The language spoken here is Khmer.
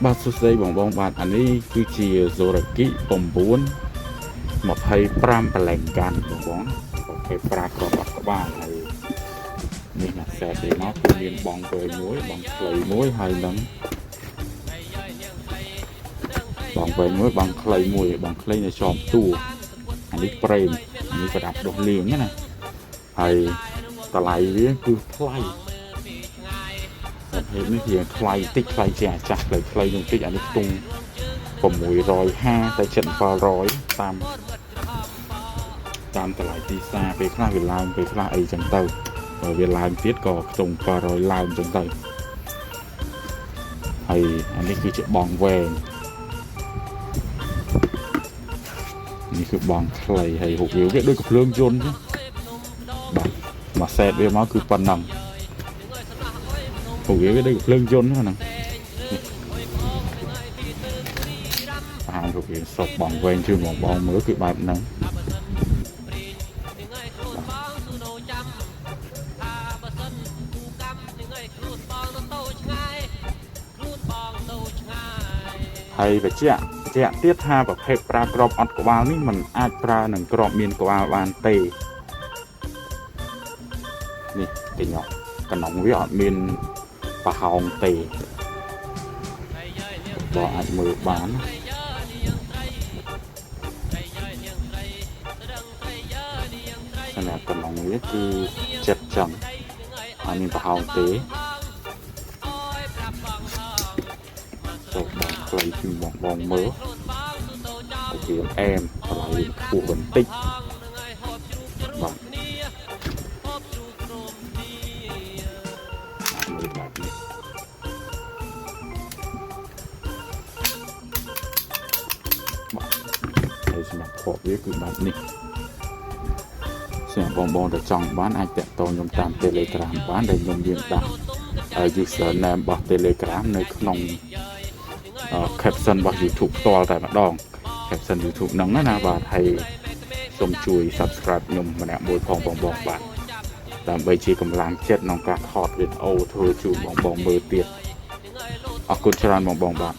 បាទសួស្តីបងបាទអានេះគឺជា Zoraki 9 25 ប្រឡែងកាន់បងគេប្រើក្របអត់ក្បាលហើយនេះណាខ្សែទេមកគឺមានបងវែងមួយបងខ្លីមួយហើយនឹងបងវែងមួយបងខ្លីមួយបងខ្លីនៅជាប់តួអានេះប្រេងនេះប្រដាប់ដុសលៀងណាហើយតម្លៃវាគឺថ្លៃហេតុនេះវាថ្លៃតិចថ្លៃជាងអាចាស់ខ្លីនឹងតិចអានេះខ្ទង់650តែ700តាមតម្លៃទីផ្សារពេលខ្លះវាឡើងពេលខ្លះអីចឹងទៅបើវាឡើងទៀតក៏ខ្ទង់700ឡើងចឹងទៅហើយអានេះគឺជាបងវែងនេះគឺបងខ្លីហើយរូបវាដូចកំភ្លើងយន្តចឹងបាទមកសេតវាមកគឺប៉ុណ្ណឹងរូបវាដូចកំភ្លើងយន្តហ្នឹងអានរូបវាសពបងវែងជឿបងមើលគឺបែបហ្នឹងហើយបច្ចៈទៀតថាប្រភេទប្រើក្របអត់ក្បាលនេះมันអាចប្រើនឹងក្របមានក្បាលបានទេនេះគេញ៉ោកណ្ដុងវាអត់មានប្រហោងទេបងអាចមើលបានសម្រាប់កណ្ដុងវាគឺចិត្តចឹងអត់មានប្រហោងទេបងខ្លីគឺបងមើលវាអែមតម្លៃខ្ពស់បន្តិចបាទមើលបែបនេះបាទហើយសម្រាប់ខកវាគឺបែបនេះសម្រាប់បងទៅចង់បានអាចតាក់ទងខ្ញុំតាម Telegram បានដែលខ្ញុំយើងដាក់ username របស់ Telegram នៅក្នុង caption របស់ YouTube ផ្ទាល់តែម្ដង caption YouTube ហ្នឹងណាបាទហើយសូមជួយ subscribe ខ្ញុំម្នាក់មួយផងបងបាទដើម្បីជាកម្លាំងចិត្តក្នុងការថតវីដេអូធ្វើជូនបងមើលទៀតអរគុណច្រើនបងបាទ